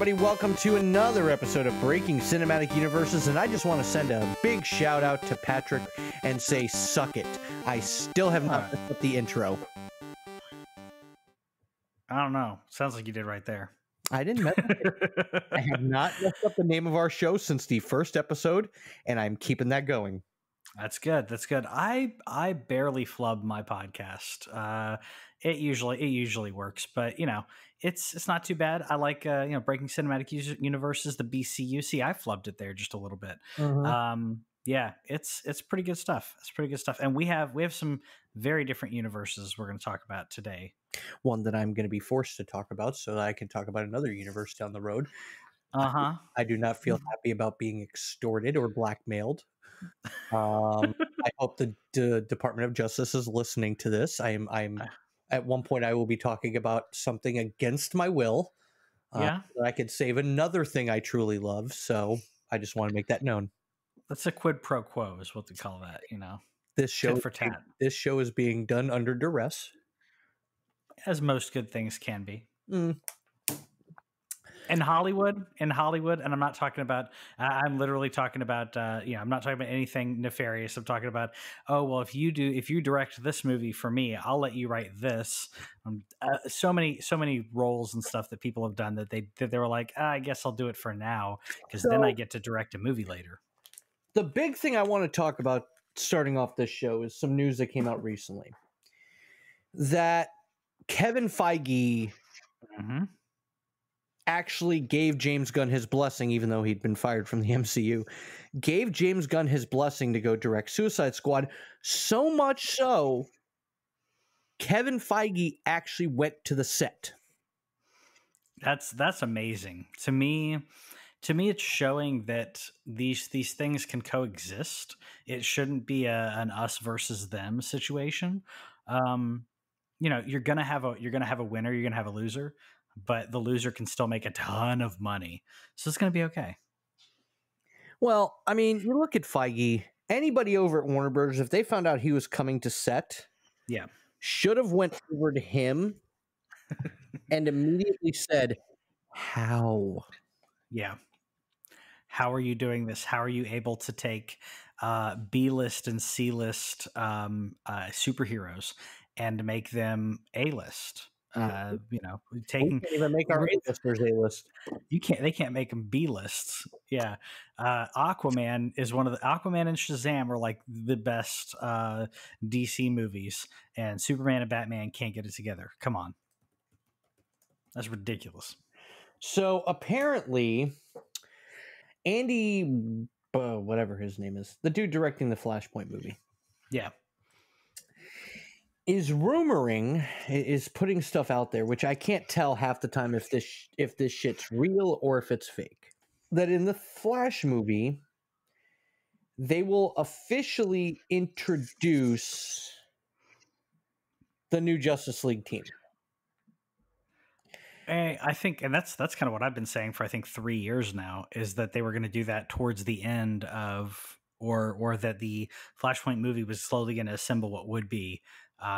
everybody. Welcome to another episode of Breaking Cinematic Universes, and I just want to send a big shout out to Patrick and say, suck it. I still have not messed up the intro. I don't know. Sounds like you did right there. I didn't mess up it. I have not messed up the name of our show since the first episode, and I'm keeping that going. That's good. That's good. I barely flub my podcast. It usually works, but you know, it's not too bad. I like Breaking Cinematic Universes, the BCU. See, I flubbed it there just a little bit. Yeah, it's pretty good stuff. It's pretty good stuff, and we have some very different universes we're going to talk about today. One that I'm going to be forced to talk about, so that I can talk about another universe down the road. I do not feel happy about being extorted or blackmailed. I hope the Department of Justice is listening to this. I'm at one point I will be talking about something against my will. So I could save another thing I truly love. So I just want to make that known. That's a quid pro quo, is what they call that. You know, this show tit for tat. This show is being done under duress, as most good things can be. In Hollywood, and I'm not talking about. I'm literally talking about. I'm not talking about anything nefarious. I'm talking about. Oh well, if you direct this movie for me, I'll let you write this. So many roles and stuff that people have done that they were like, I guess I'll do it for now because then I get to direct a movie later. The big thing I want to talk about starting off this show is some news that came out recently that Kevin Feige actually gave James Gunn his blessing, even though he'd been fired from the MCU, gave James Gunn his blessing to go direct Suicide Squad. So much so, Kevin Feige actually went to the set. That's amazing. To me, it's showing that these things can coexist. It shouldn't be an us versus them situation. You're gonna have a winner, you're gonna have a loser, but the loser can still make a ton of money. So it's going to be okay. Well, I mean, you look at Feige, anybody over at Warner Bros., if they found out he was coming to set, should have went over to him and immediately said, how? Yeah. How are you doing this? How are you able to take B-list and C-list superheroes and make them A-list? We can't even make our A-listers A-list. They can't make them B-lists. Yeah. Aquaman and Shazam are like the best DC movies, and Superman and Batman can't get it together. Come on. That's ridiculous. So apparently Andy, whatever his name is, the dude directing the Flashpoint movie. Yeah. Is putting stuff out there, which I can't tell half the time if this shit's real or if it's fake. That in the Flash movie, they will officially introduce the new Justice League team. I think, and that's kind of what I've been saying for 3 years now, is that they were going to do that towards the end of, or that the Flashpoint movie was slowly going to assemble what would be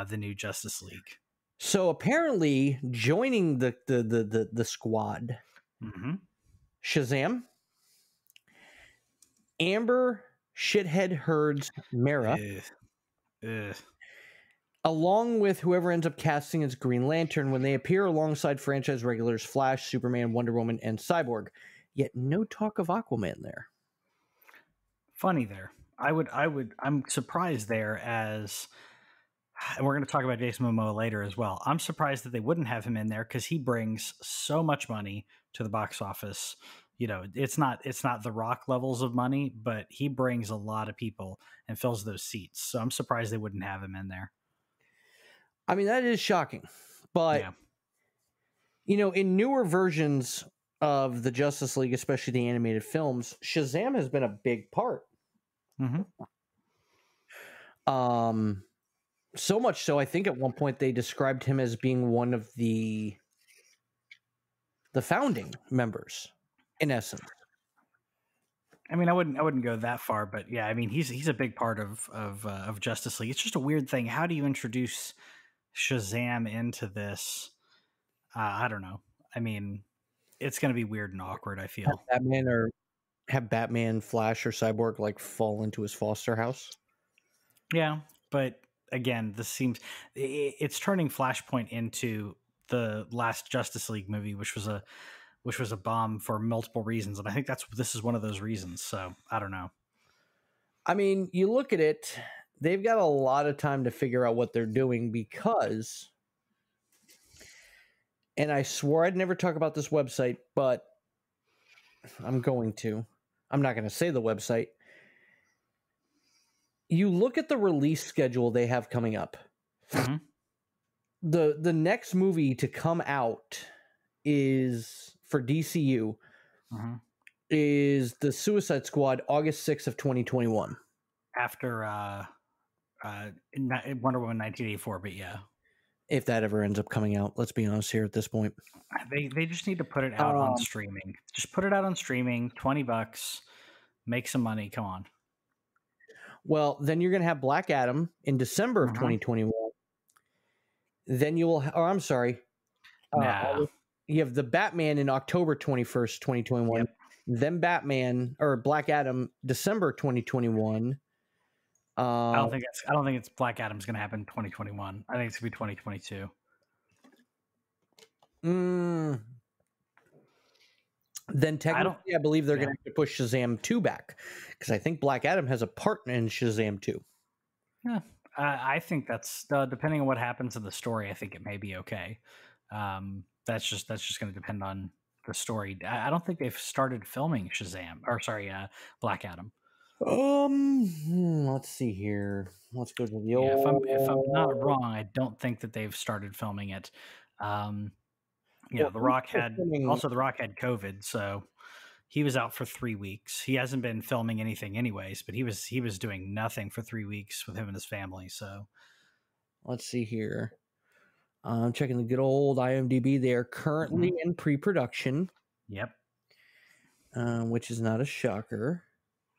the new Justice League. So apparently, joining the squad, Shazam, Amber Shithead Heard's Mara, along with whoever ends up casting as Green Lantern when they appear alongside franchise regulars Flash, Superman, Wonder Woman, and Cyborg. Yet no talk of Aquaman there. Funny there. I'm surprised there as. And we're going to talk about Jason Momoa later as well. I'm surprised that they wouldn't have him in there because he brings so much money to the box office. You know, it's not The Rock levels of money, but he brings a lot of people and fills those seats. So I'm surprised they wouldn't have him in there. I mean, that is shocking. But, in newer versions of the Justice League, especially the animated films, Shazam has been a big part. So much so, I think at one point they described him as being one of the founding members, in essence. I mean, I wouldn't go that far, but yeah, I mean, he's a big part of Justice League. It's just a weird thing. How do you introduce Shazam into this? I don't know. I mean, going to be weird and awkward, I Have feel. Batman, Flash, or Cyborg like fall into his foster house. Yeah, but again, it's turning Flashpoint into the last Justice League movie, which was a bomb for multiple reasons, and I think this is one of those reasons. So I don't know. I mean, you look at it, they've got a lot of time to figure out what they're doing because, and I swore I'd never talk about this website, but I'm going to. I'm not going to say the website. You look at the release schedule they have coming up. Mm-hmm. The next movie to come out is for DCU is the Suicide Squad, August 6th of 2021. After Wonder Woman 1984, but yeah. If that ever ends up coming out, let's be honest here at this point. They just need to put it out on streaming. Just put it out on streaming, $20, make some money. Come on. Well, then you're going to have Black Adam in December of 2021. Then you will, I'm sorry. You have the Batman in October 21st, 2021. Yep. Then Batman or Black Adam, December 2021. I don't think it's Black Adam's going to happen in 2021. I think it's going to be 2022. Then technically, I believe they're going to have to push Shazam 2 back because I think Black Adam has a part in Shazam 2. Yeah, I think that's depending on what happens in the story. I think it may be okay. That's just going to depend on the story. I don't think they've started filming Black Adam. Let's see here. Let's go to the old. If I'm not wrong, I don't think that they've started filming it. The Rock had COVID, so he was out for 3 weeks. He hasn't been filming anything anyways, but he was doing nothing for 3 weeks with him and his family. So let's see here. I'm checking the good old IMDb. They are currently in pre-production. Yep. Which is not a shocker.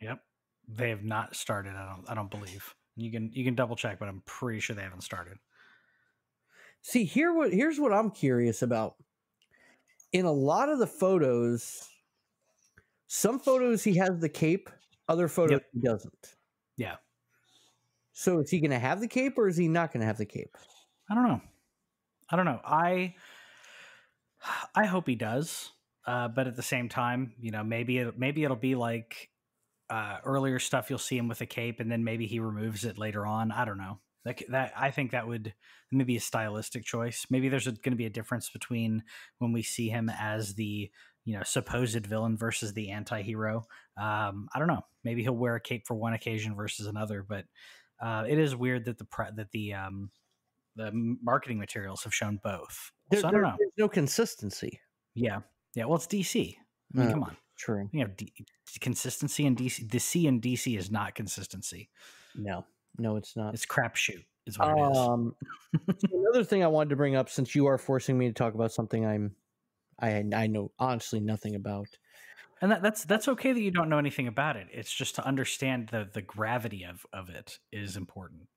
Yep. They have not started. I don't believe. You can double check, but I'm pretty sure they haven't started. See, here's what I'm curious about. In a lot of the photos, some photos he has the cape, other photos he doesn't. Yeah. So is he going to have the cape or is he not going to have the cape? I don't know. I hope he does. But at the same time, maybe it'll be like earlier stuff. You'll see him with a cape, and then maybe he removes it later on. I don't know. That I think that would maybe a stylistic choice. Maybe there's going to be a difference between when we see him as the supposed villain versus the anti-hero. I don't know. Maybe he'll wear a cape for one occasion versus another. But it is weird that the marketing materials have shown both. So I don't know. There's no consistency. Yeah. Well, it's DC. I mean, come on. True. Consistency in DC. The C in DC is not consistency. No, it's not. It's crapshoot. Is what it is. So another thing I wanted to bring up, since you are forcing me to talk about something I know honestly nothing about. And that's okay that you don't know anything about it. It's just to understand the gravity of it is important.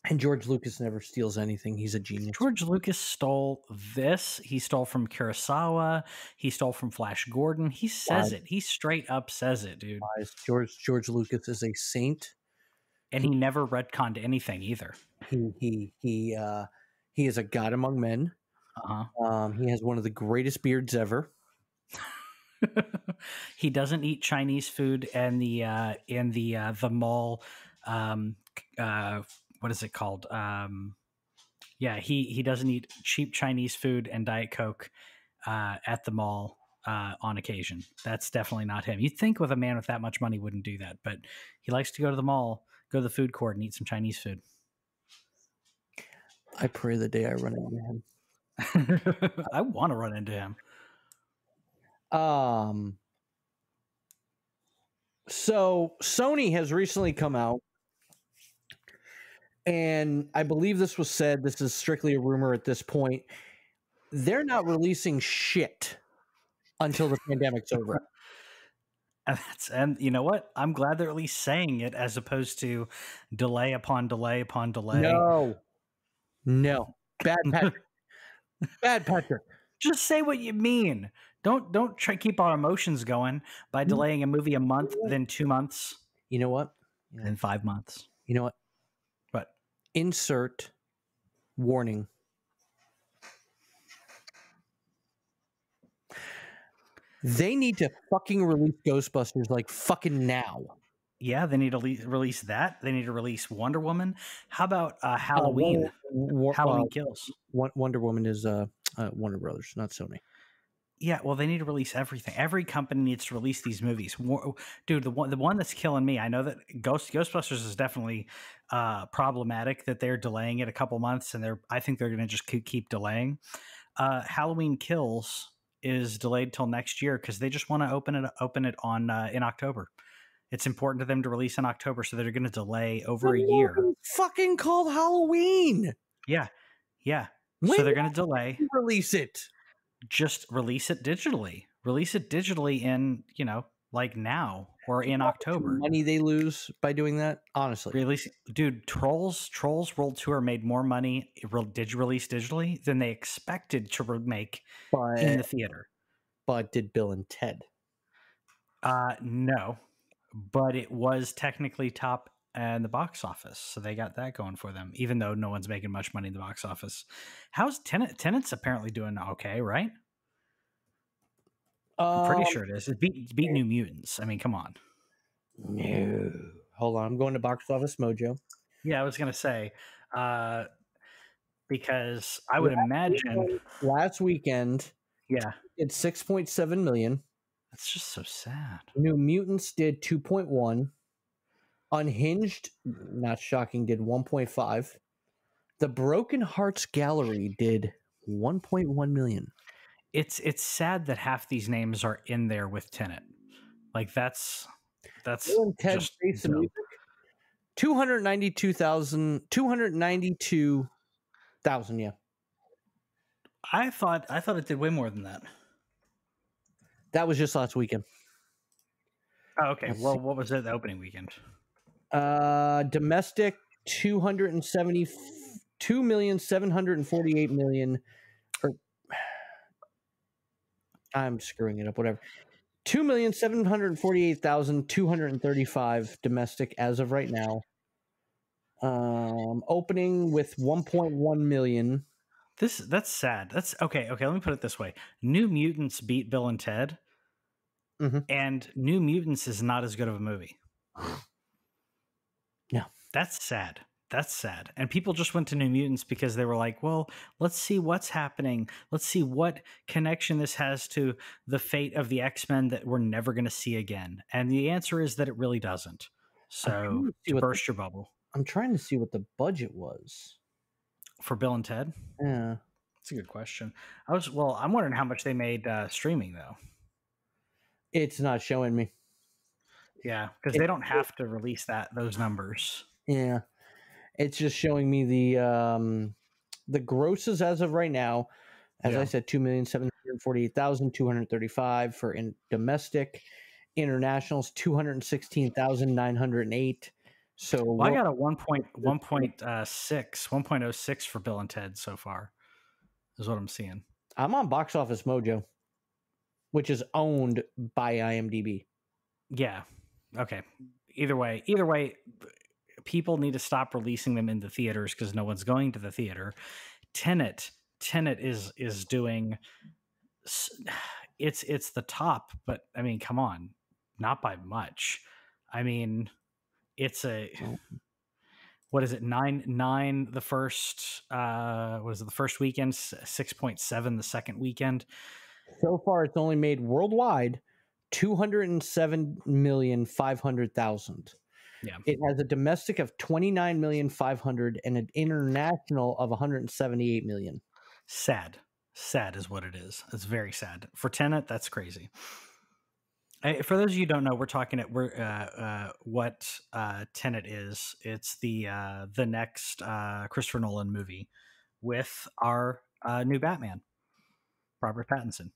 And George Lucas never steals anything. He's a genius. George Lucas stole this. He stole from Kurosawa. He stole from Flash Gordon. He says it. He straight up says it, dude. George Lucas is a saint. And he never retconned anything either. He is a god among men. He has one of the greatest beards ever. He doesn't eat Chinese food and the mall. What is it called? He doesn't eat cheap Chinese food and Diet Coke at the mall on occasion. That's definitely not him. You'd think with a man with that much money wouldn't do that, but he likes to go to the mall, go to the food court, and eat some Chinese food. I pray the day I run into him. I want to run into him. So Sony has recently come out, and I believe this was said, this is strictly a rumor at this point, they're not releasing shit until the pandemic's over. And you know what? I'm glad they're at least saying it as opposed to delay upon delay upon delay. No. Bad Patrick. Bad Patrick. Just say what you mean. Don't try keep our emotions going by delaying a movie a month, then 2 months, You know what? then 5 months. You know what? But Insert warning. They need to fucking release Ghostbusters like fucking now. yeah, they need to release that. They need to release Wonder Woman. How about Halloween? Halloween Kills. Wonder Woman is Warner Brothers, not Sony. Yeah, well, they need to release everything. Every company needs to release these movies. Dude, the one that's killing me. I know that Ghostbusters is definitely problematic that they're delaying it a couple months, and I think they're going to just keep delaying. Halloween Kills is delayed till next year because they just want to open it on in October. It's important to them to release in October, so they're going to delay over a year. Fucking called Halloween. Yeah. When so they're going to delay. Release it. Just release it digitally. Release it digitally in, like now or in October. Money they lose by doing that, honestly. Dude, Trolls World Tour made more money release digitally than they expected to make in the theater. But did Bill and Ted? No, but it was technically top in the box office, so they got that going for them, even though no one's making much money in the box office. How's Tenet? Tenet's apparently doing okay, right? I'm pretty sure it is. It beat New Mutants. I mean, come on. No. Hold on. I'm going to Box Office Mojo. Yeah, I was going to say, because I would imagine... Last weekend, yeah, it's 6.7 million. That's just so sad. New Mutants did 2.1. Unhinged, not shocking, did 1.5. The Broken Hearts Gallery did 1.1 million. It's sad that half these names are in there with Tenet. Like that's just 292,000. Yeah. I thought it did way more than that. That was just last weekend. Oh, okay. Well, what was it the opening weekend? Domestic 272,748,000. I'm screwing it up. Whatever. 2,748,235 domestic as of right now. Opening with 1.1 million. That's sad. That's okay. Okay, let me put it this way: New Mutants beat Bill and Ted, and New Mutants is not as good of a movie. Yeah, that's sad. That's sad. And people just went to New Mutants because they were like, well, let's see what's happening. Let's see what connection this has to the fate of the X-Men that we're never going to see again. And the answer is that it really doesn't. So burst your bubble. I'm trying to see what the budget was. For Bill and Ted? Yeah. That's a good question. I'm wondering how much they made streaming, though. It's not showing me. Yeah, because they don't have to release those numbers. Yeah. It's just showing me the grosses as of right now. As I said, 2,748,235 for domestic. Internationals 216,908. So I got a 1.06 for Bill and Ted so far. Is what I'm seeing. I'm on Box Office Mojo, which is owned by IMDb. Yeah. Okay. Either way, people need to stop releasing them in the theaters because no one's going to the theater. Tenet is doing. It's the top, but I mean, come on, not by much. I mean, it's what is it? 9 the first. What is it? The first weekend, 6.7 the second weekend. So far, it's only made worldwide 207,500,000. Yeah, it has a domestic of 29,500,000 and an international of 178 million. Sad is what it is. It's very sad for Tenet. That's crazy. For those of you who don't know, we're talking what Tenet is. It's the next Christopher Nolan movie with our new Batman, Robert Pattinson,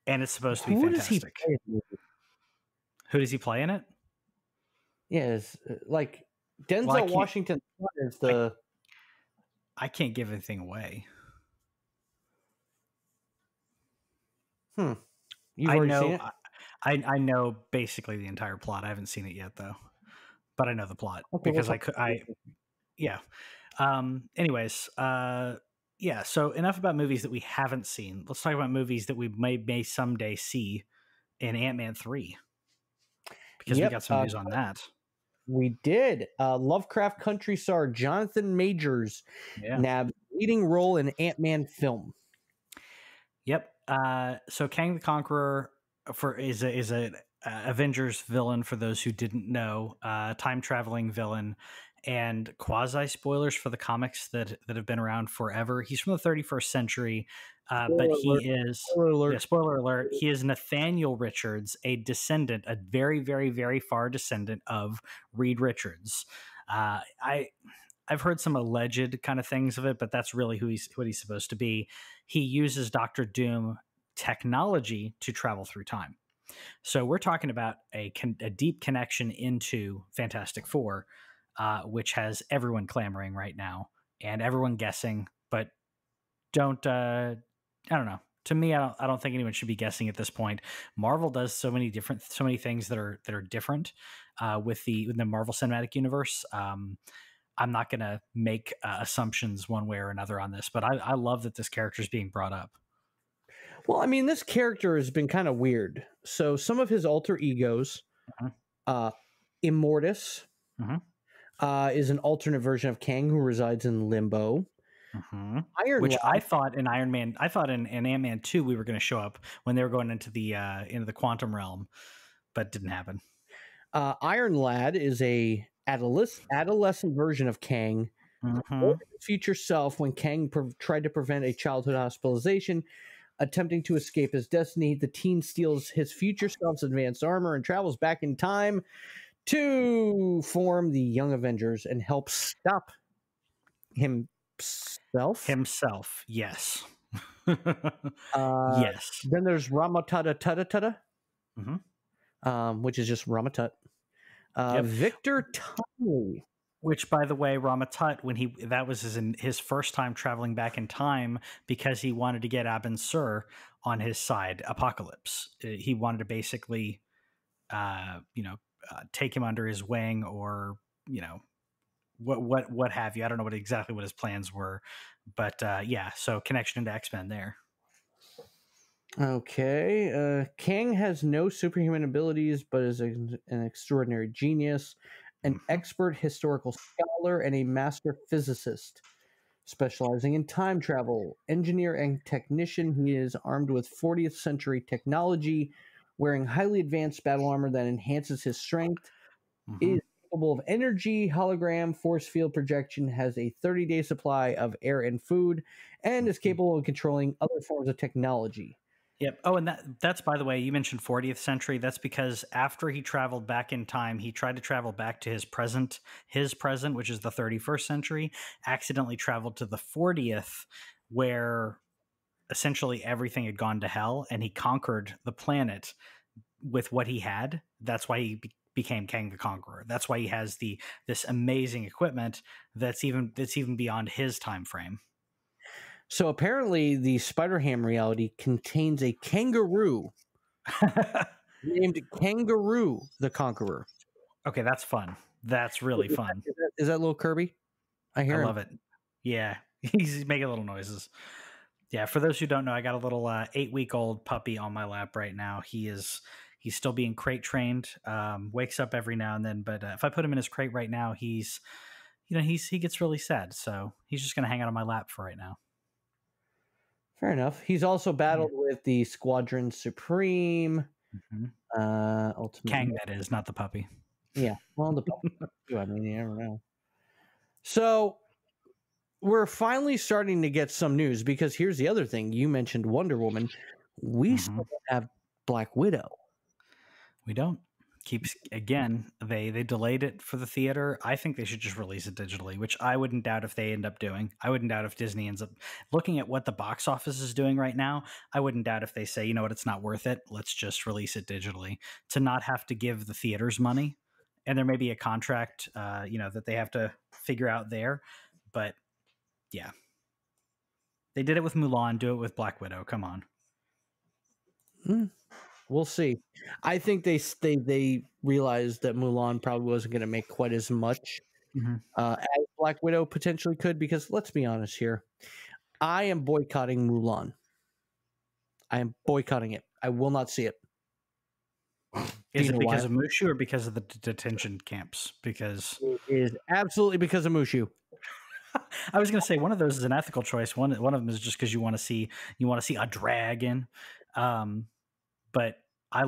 and it's supposed to be fantastic. Who does he play in it? Yes, like Denzel Washington is the. I can't give anything away. You've I already seen know, it? I know basically the entire plot. I haven't seen it yet though, but I know the plot Okay, we'll because talk. yeah. Anyways, yeah. So enough about movies that we haven't seen. Let's talk about movies that we may someday see in Ant-Man 3 because we Yep, got some news on that. we did. Lovecraft Country star Jonathan Majors Yeah. nabs leading role in Ant-Man film. Yep. So Kang the Conqueror is a Avengers villain for those who didn't know, time traveling villain, and quasi spoilers for the comics that have been around forever. He's from the 31st century, but he is Spoiler alert. yeah. Spoiler alert: he is Nathaniel Richards, a descendant, a very very very far descendant of Reed Richards. I've heard some alleged kind of things of it, but that's really what he's supposed to be. He uses Doctor Doom technology to travel through time. So we're talking about a deep connection into Fantastic Four, which has everyone clamoring right now and everyone guessing, but I don't know. To me, I don't think anyone should be guessing at this point. Marvel does so many things that are different with the Marvel Cinematic Universe. I'm not going to make assumptions one way or another on this, but I love that this character is being brought up. Well, I mean, this character has been kind of weird. So some of his alter egos, Immortus, is an alternate version of Kang who resides in Limbo. Which Lad, I thought in Ant-Man 2 we were going to show up when they were going into the quantum realm, but didn't happen. Iron Lad is a adolescent version of Kang. His future self when Kang tried to prevent a childhood hospitalization, attempting to escape his destiny. The teen steals his future self's advanced armor and travels back in time to form the Young Avengers and help stop himself, yes. Yes. Then there's Ramatata, which is just Ramatut. Victor Timely. Which, by the way, Ramatut, that was his first time traveling back in time because he wanted to get Abin Sur on his side, Apocalypse. He wanted to basically, take him under his wing, or what have you. I don't know exactly what his plans were, but yeah. So connection into X-Men there. Okay. Kang has no superhuman abilities, but is an extraordinary genius, an expert historical scholar, and a master physicist. Specializing in time travel, engineer, and technician, he is armed with 40th century technology, wearing highly advanced battle armor that enhances his strength, is capable of energy, hologram, force field projection, has a 30-day supply of air and food, and is capable of controlling other forms of technology. Yep. Oh, and that's, by the way, you mentioned 40th century. That's because after he traveled back in time, he tried to travel back to his present, which is the 31st century, accidentally traveled to the 40th, where essentially everything had gone to hell, and he conquered the planet with what he had. That's why he became Kang the Conqueror. That's why he has this amazing equipment that's even beyond his time frame. So apparently the Spider-Ham reality contains a kangaroo named Kangaroo the Conqueror. Okay, that's fun. That's really fun. Is that little Kirby? I love it. Yeah, he's making little noises. Yeah, for those who don't know, I got a little 8-week-old puppy on my lap right now. He's still being crate trained. Wakes up every now and then, but if I put him in his crate right now, he gets really sad. So he's just going to hang out on my lap for right now. Fair enough. He's also battled with the Squadron Supreme. Ultimate Kang, that is, not the puppy. Yeah, well, the puppy. I mean, you never know. So we're finally starting to get some news, because here's the other thing. You mentioned Wonder Woman. We still don't have Black Widow. We don't. Again, they delayed it for the theater. I think they should just release it digitally, which I wouldn't doubt if they end up doing. I wouldn't doubt if Disney ends up looking at what the box office is doing right now. I wouldn't doubt if they say, you know what, it's not worth it. Let's just release it digitally to not have to give the theaters money. And there may be a contract, that they have to figure out there. But yeah, they did it with Mulan. Do it with Black Widow. Come on. We'll see. I think they realized that Mulan probably wasn't going to make quite as much as Black Widow potentially could, because let's be honest here, I am boycotting Mulan. I am boycotting it. I will not see it. Is it because of Mushu or because of the detention camps? Because it is absolutely because of Mushu. I was going to say one of those is an ethical choice. One of them is just because you want to see a dragon. But I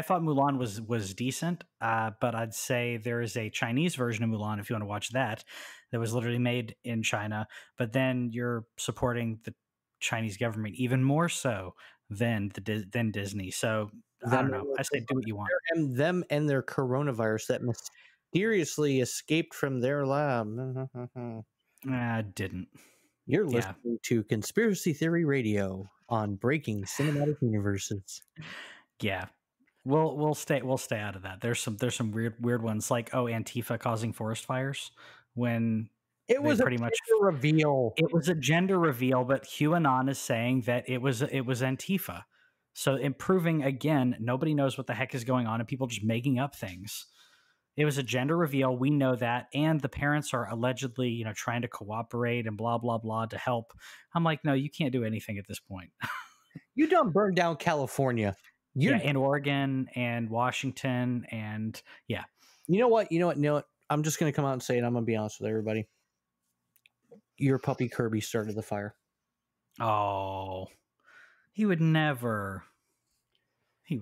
thought Mulan was decent. But I'd say there is a Chinese version of Mulan, if you want to watch that was literally made in China. But then you're supporting the Chinese government even more so than Disney. So I don't know. I say do what you want. And them and their coronavirus that mysteriously escaped from their lab. Didn't. You're listening to Conspiracy Theory Radio on Breaking Cinematic Universes. Yeah. We'll stay out of that. There's some weird ones like Antifa causing forest fires when it was pretty much reveal. It was a gender reveal, but QAnon is saying that it was Antifa. So improving again, nobody knows what the heck is going on and people just making up things. It was a gender reveal. We know that. And the parents are allegedly, trying to cooperate and blah, blah, blah to help. I'm like, no, you can't do anything at this point. You done burned down California. And Oregon and Washington. And yeah. You know what? I'm just going to come out and say it. I'm going to be honest with everybody. Your puppy Kirby started the fire. Oh, he would never. In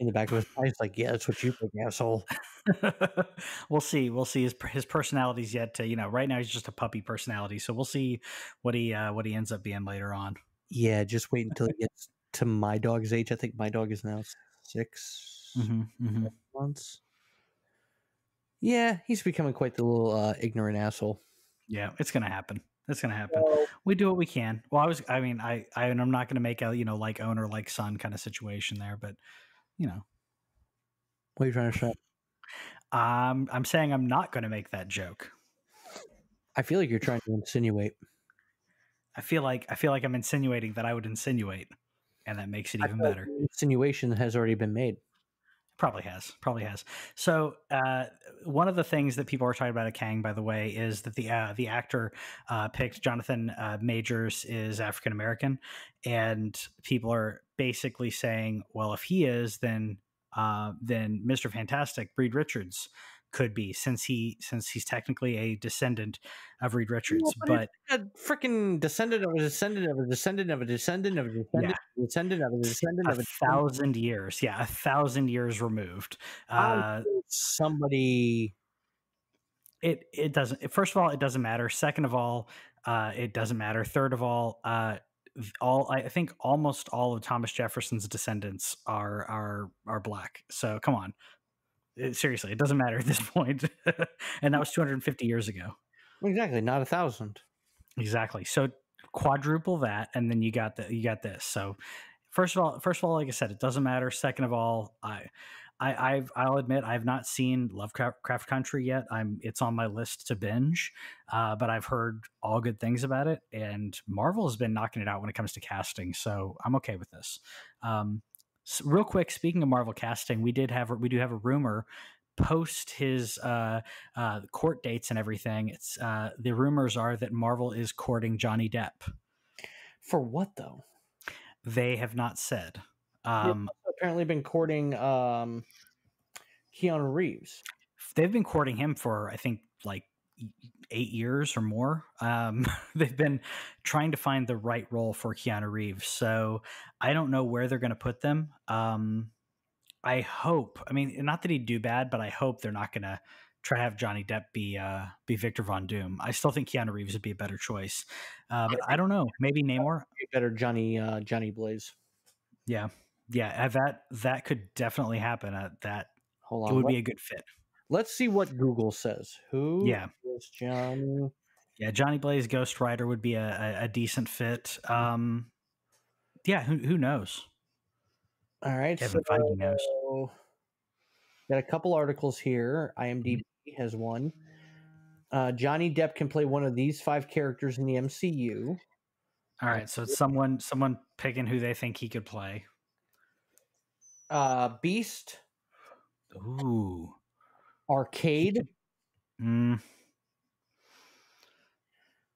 the back of his eyes, like, yeah, that's what you think, asshole. We'll see. His personality's yet to, right now he's just a puppy personality. So we'll see what he ends up being later on. Yeah, just wait until he gets to my dog's age. I think my dog is now 6 months. Yeah, he's becoming quite the little ignorant asshole. Yeah, it's gonna happen. We do what we can. Well, I'm not going to make a, like owner, like son kind of situation there, but What are you trying to say? I'm saying I'm not going to make that joke. I feel like you're trying to insinuate. I feel like I'm insinuating that I would insinuate, and that makes it even better. Insinuation has already been made. Probably has. So one of the things that people are talking about at Kang, by the way, is that the actor picked Jonathan Majors is African American, and people are basically saying, well, if he is, then Mr. Fantastic, Reed Richards, could be, since he's technically a descendant of Reed Richards, but a freaking descendant of a descendant of a descendant of a descendant of a descendant, descendant of a descendant of 1,000 years. Yeah, 1,000 years removed. Somebody. It doesn't. First of all, it doesn't matter. Second of all, it doesn't matter. Third of all, I think almost all of Thomas Jefferson's descendants are black. So come on. Seriously, it doesn't matter at this point. And that was 250 years ago. Exactly, not 1,000. Exactly. So quadruple that, and then you got this. So first of all, like I said, it doesn't matter. Second of all, I'll admit I've not seen Lovecraft Country yet. It's on my list to binge, but I've heard all good things about it, and Marvel has been knocking it out when it comes to casting. So I'm okay with this. So real quick, speaking of Marvel casting, we do have a rumor post his court dates and everything. It's the rumors are that Marvel is courting Johnny Depp. For what though? They have not said. Apparently been courting Keanu Reeves. They've been courting him for, I think, like 8 years or more. They've been trying to find the right role for Keanu Reeves. So I don't know where they're going to put them. I hope, not that he'd do bad, but I hope they're not going to try to have Johnny Depp be Victor Von Doom. I still think Keanu Reeves would be a better choice. But I don't know. Maybe Namor. Better Johnny Blaze. Yeah. That could definitely happen. Hold on. It would be a good fit. Let's see what Google says. Who is Johnny? Yeah, Johnny Blaze Ghost Rider would be a decent fit. Yeah, who knows? All right, Kevin Feige knows. Got a couple articles here. IMDb has one. Johnny Depp can play one of these 5 characters in the MCU. All right, so it's someone picking who they think he could play. Beast. Ooh. Arcade.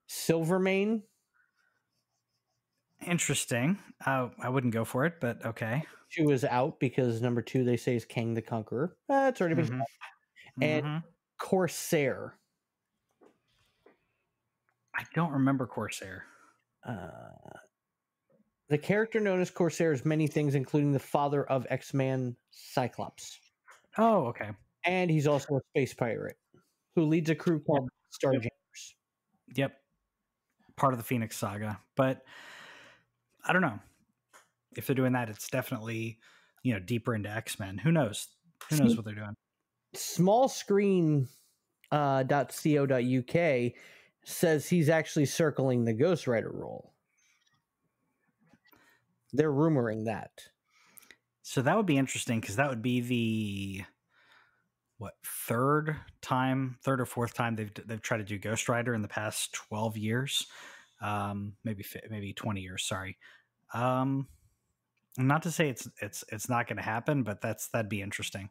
Silvermane. Interesting. I wouldn't go for it, but okay. 2 is out because number 2 they say is Kang the Conqueror. It's already been and Corsair. I don't remember Corsair. The character known as Corsair is many things, including the father of X-Man Cyclops. Oh, okay. And he's also a space pirate who leads a crew called Starjammers. Yep. Part of the Phoenix Saga. But I don't know. If they're doing that, it's definitely, deeper into X-Men. Who knows? Who knows what they're doing? Smallscreen.co.uk says he's actually circling the Ghost Rider role. They're rumoring that. So that would be interesting because that would be the third or fourth time they've tried to do Ghost Rider in the past 12 years, maybe 20 years. Sorry, not to say it's not going to happen, but that'd be interesting.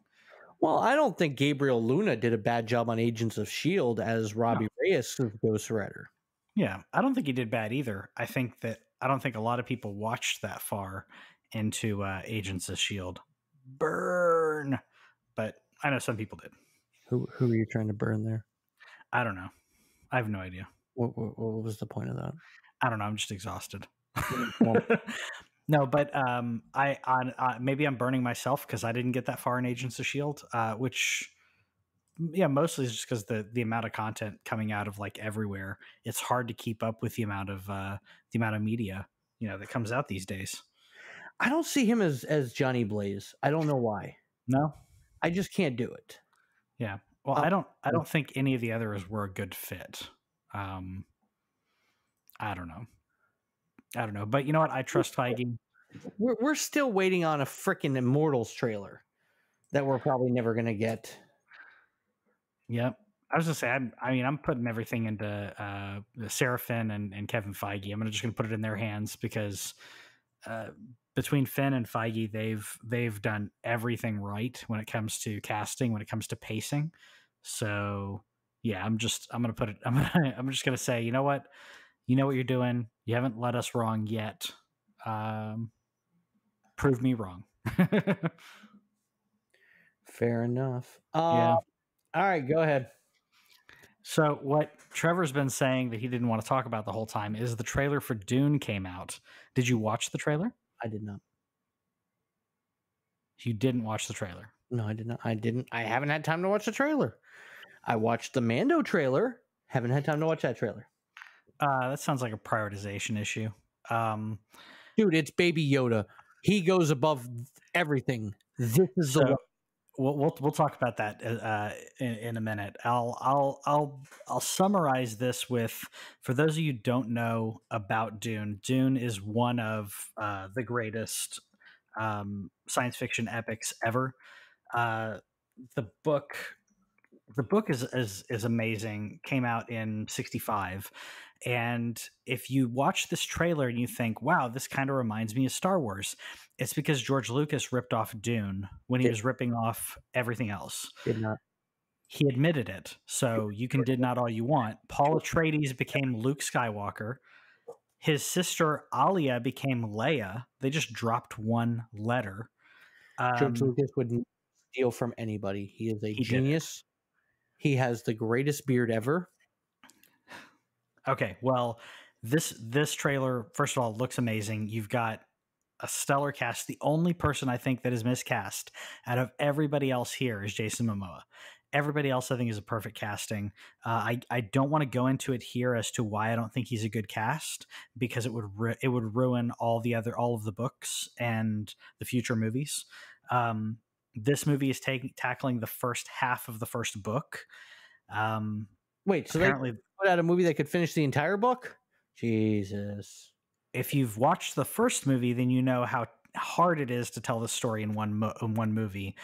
Well, I don't think Gabriel Luna did a bad job on Agents of S.H.I.E.L.D. as Robbie Reyes of Ghost Rider. Yeah, I don't think he did bad either. I don't think a lot of people watched that far into Agents of S.H.I.E.L.D. Burn, but I know some people did. Who are you trying to burn there? I don't know. I have no idea. What was the point of that? I don't know. I'm just exhausted. No, but maybe I'm burning myself because I didn't get that far in Agents of S.H.I.E.L.D., which, mostly is just because the amount of content coming out of like everywhere. It's hard to keep up with the amount of media that comes out these days. I don't see him as Johnny Blaze. I don't know why. No, I just can't do it. Yeah. Well, I don't think any of the others were a good fit. I don't know. But you know what? I trust Feige. We're still waiting on a freaking Immortals trailer that we're probably never going to get. Yep. I was going to say, I'm putting everything into Sarah Finn and Kevin Feige. I'm just going to put it in their hands because between Finn and Feige, they've done everything right when it comes to casting, when it comes to pacing. So yeah, I'm just going to say, you know what you're doing. You haven't led us wrong yet. Prove me wrong. Fair enough. Yeah. All right, go ahead. So what Trevor's been saying that he didn't want to talk about the whole time is the trailer for Dune came out. Did you watch the trailer? I did not. You didn't watch the trailer? No, I did not. I haven't had time to watch the trailer. I watched the Mando trailer. Haven't had time to watch that trailer. That sounds like a prioritization issue. Dude, it's Baby Yoda. He goes above everything. This is the We'll talk about that in a minute. I'll summarize this with, for those of you who don't know about Dune. Dune is one of the greatest science fiction epics ever. The book is amazing. Came out in 1965. And if you watch this trailer and you think, wow, this kind of reminds me of Star Wars, it's because George Lucas ripped off Dune when he was ripping off everything else. Did not. He admitted it. So you can did not all you want. Paul Atreides became Luke Skywalker. His sister Alia became Leia. They just dropped one letter. George Lucas wouldn't steal from anybody. He is a genius. He has the greatest beard ever. Okay, well, this trailer, first of all, looks amazing. You've got a stellar cast. The only person I think that is miscast out of everybody else here is Jason Momoa. Everybody else I think is a perfect casting. I don't want to go into it here as to why I don't think he's a good cast, because it would ruin all of the books and the future movies. This movie is tackling the first half of the first book. Wait, so apparently they put out a movie that could finish the entire book? Jesus. If you've watched the first movie, then you know how hard it is to tell the story in one movie.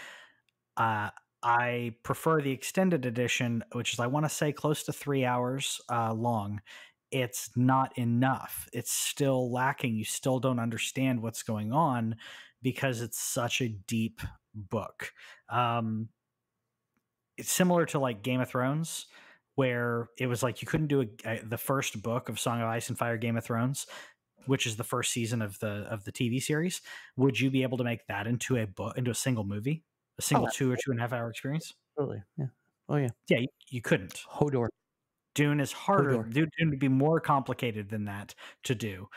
I prefer the extended edition, which is, I want to say, close to 3 hours long. It's not enough. It's still lacking. You still don't understand what's going on because it's such a deep book. It's similar to like Game of Thrones, where it was like you couldn't do the first book of Song of Ice and Fire, Game of Thrones, which is the first season of the TV series. Would you be able to make that into a book, into a single movie, a single 2 or 2.5 hour experience? Totally. Yeah. Oh yeah. Yeah, you couldn't. Hodor. Dune is harder. Hodor. Dune would be more complicated than that to do.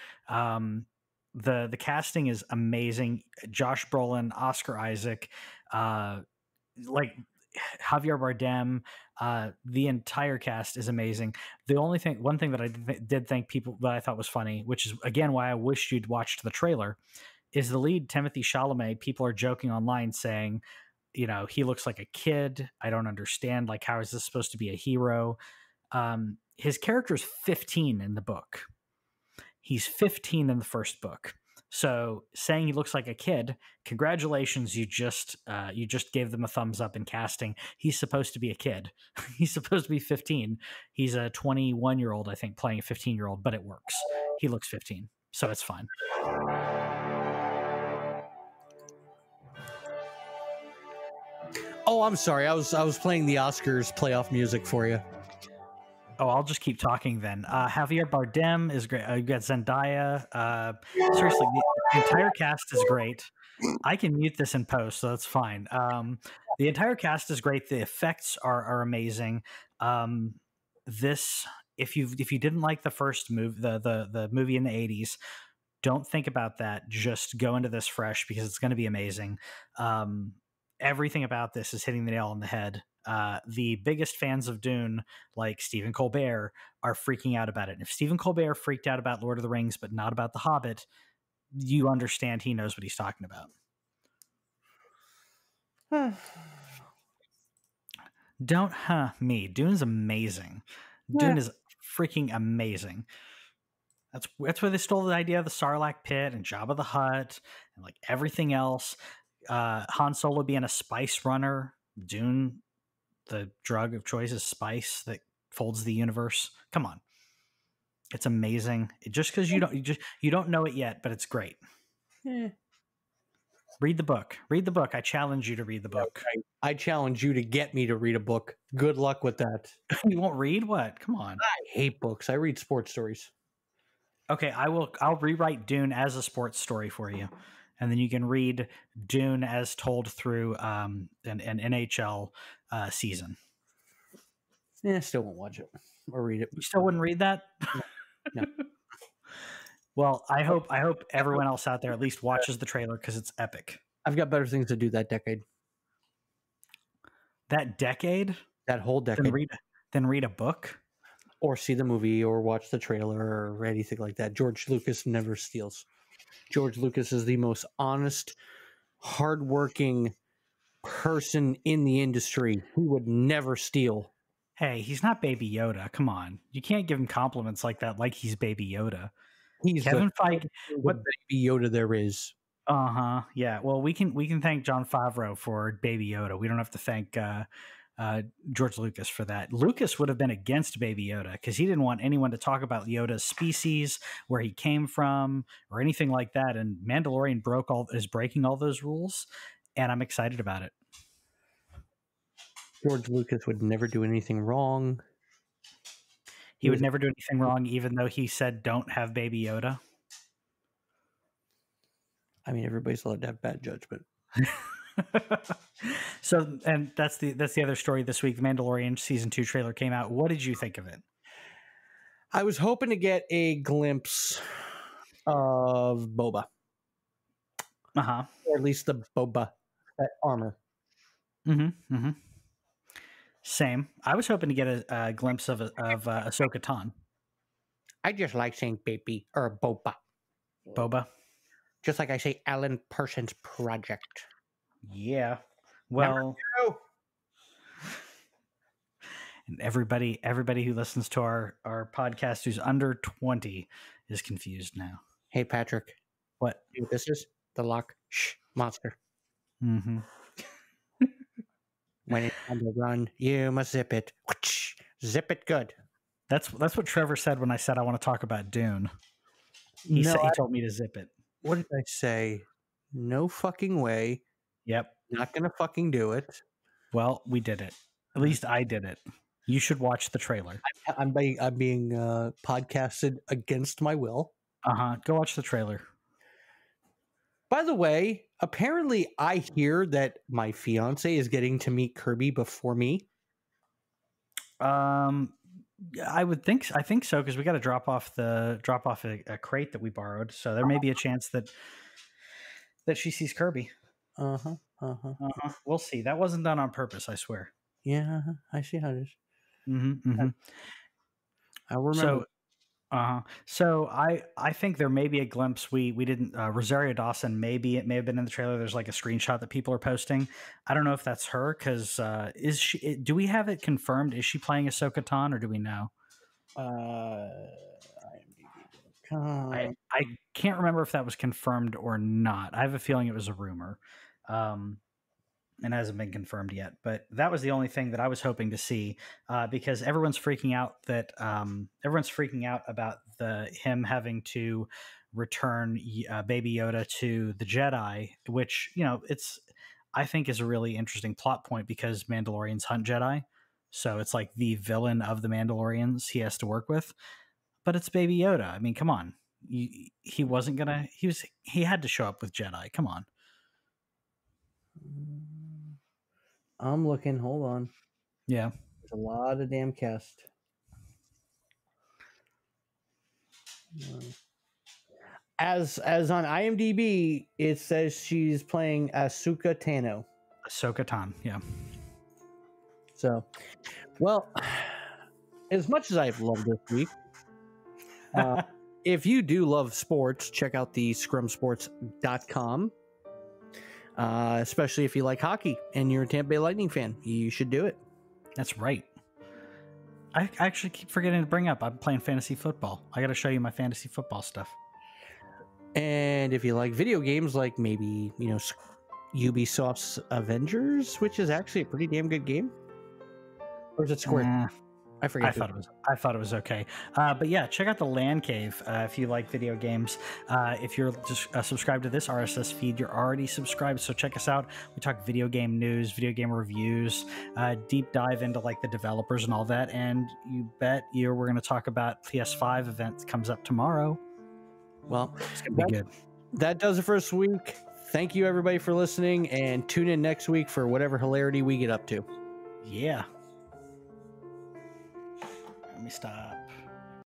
The casting is amazing. Josh Brolin, Oscar Isaac, like Javier Bardem, the entire cast is amazing. The only thing, one thing that I did think people that I thought was funny, which is again why I wished you'd watched the trailer, is the lead Timothée Chalamet. People are joking online saying, you know, he looks like a kid. I don't understand. Like, how is this supposed to be a hero? His character's 15 in the book. He's 15 in the first book. So saying he looks like a kid, congratulations, you just gave them a thumbs up in casting. He's supposed to be a kid. He's supposed to be 15. He's a 21-year-old, I think, playing a 15-year-old, but it works. He looks 15, so it's fine. Oh, I'm sorry. I was playing the Oscars playoff music for you. Oh, I'll just keep talking then. Javier Bardem is great. You got Zendaya. Seriously, the entire cast is great. I can mute this in post, so that's fine. The entire cast is great. The effects are amazing. This, if you didn't like the first movie, the movie in the 80s, don't think about that. Just go into this fresh because it's going to be amazing. Everything about this is hitting the nail on the head. The biggest fans of Dune, like Stephen Colbert, are freaking out about it. And if Stephen Colbert freaked out about Lord of the Rings, but not about The Hobbit, you understand he knows what he's talking about. Don't me. Dune's amazing. Dune is freaking amazing. That's where they stole the idea of the Sarlacc pit and Jabba the Hutt and like everything else. Han Solo being a spice runner. Dune, the drug of choice is spice that folds the universe. Come on, it's amazing. Just because you don't know it yet, but it's great. Read the book. I challenge you to read the book. I challenge you to get me to read a book. Good luck with that. You won't read what? Come on. I hate books. I read sports stories. Okay, I'll rewrite Dune as a sports story for you, and then you can read Dune as told through an NHL season. Yeah, still won't watch it or read it. You still wouldn't read that? No. Well, I hope everyone else out there at least watches the trailer because it's epic. I've got better things to do that decade. That decade? That whole decade. Then read a book? Or see the movie or watch the trailer or anything like that. George Lucas never steals. George Lucas is the most honest, hardworking person in the industry. He would never steal. Hey, he's not Baby Yoda. Come on. You can't give him compliments like that like he's Baby Yoda. He's Kevin Feige. What Baby Yoda there is. Yeah. Well, we can thank Jon Favreau for Baby Yoda. We don't have to thank George Lucas for that. Lucas would have been against Baby Yoda because he didn't want anyone to talk about Yoda's species, where he came from, or anything like that. And Mandalorian is breaking all those rules, and I'm excited about it. George Lucas would never do anything wrong. He would never do anything wrong, even though he said, "Don't have Baby Yoda." I mean, everybody's allowed to have bad judgment. So, and that's the other story this week. The Mandalorian season 2 trailer came out. What did you think of it? I was hoping to get a glimpse of Boba. Or at least the Boba, that armor. Same. I was hoping to get a glimpse of Ahsoka Tano. I just like saying baby or Boba. Boba. Just like I say Alan Parsons Project. Yeah. Well, and everybody who listens to our podcast who's under 20 is confused now. Hey, Patrick. What? This is the Lock Monster. Mm-hmm. When it's time to run, you must zip it. Zip it good. That's what Trevor said when I said I want to talk about Dune. He told me to zip it. What did I say? No fucking way. Yep. Not gonna fucking do it. Well, we did it. At least I did it. You should watch the trailer. I'm being podcasted against my will. Go watch the trailer. By the way, apparently I hear that my fiance is getting to meet Kirby before me. I would think. I think so, because we got to drop off a crate that we borrowed. So there may be a chance that she sees Kirby. We'll see. That wasn't done on purpose, I swear. Yeah, I see how it is. I remember. So I think there may be a glimpse we didn't. Rosario Dawson, maybe it may have been in the trailer. There's like a screenshot that people are posting. I don't know if that's her, because is she? Do we have it confirmed? Is she playing Ahsoka Tano, or do we know? I can't remember if that was confirmed or not. I have a feeling it was a rumor, and hasn't been confirmed yet. But that was the only thing that I was hoping to see, because everyone's freaking out about him having to return Baby Yoda to the Jedi, which I think is a really interesting plot point, because Mandalorians hunt Jedi, so it's like the villain of the Mandalorians he has to work with. But it's Baby Yoda. I mean, come on. He wasn't gonna. He had to show up with Jedi. Come on. I'm looking. Hold on. Yeah, there's a lot of damn cast. As on IMDb, it says she's playing Ahsoka Tano. Ahsoka Tano. Yeah. So, well, as much as I've loved this week, if you do love sports, check out the scrumsports.com. Especially if you like hockey and you're a Tampa Bay Lightning fan, you should do it. That's right. I actually keep forgetting to bring up, I'm playing fantasy football. I got to show you my fantasy football stuff. And if you like video games, like maybe, Ubisoft's Avengers, which is actually a pretty damn good game. Or is it Square? I forget. I thought it was okay. But yeah, check out the LANCave if you like video games. If you're just subscribed to this RSS feed, you're already subscribed. So check us out. We talk video game news, video game reviews, deep dive into like the developers and all that. And you bet we're going to talk about PS5 event that comes up tomorrow. Well, it's going to be good. That does it for this week. Thank you everybody for listening, and tune in next week for whatever hilarity we get up to. Yeah. Let me stop.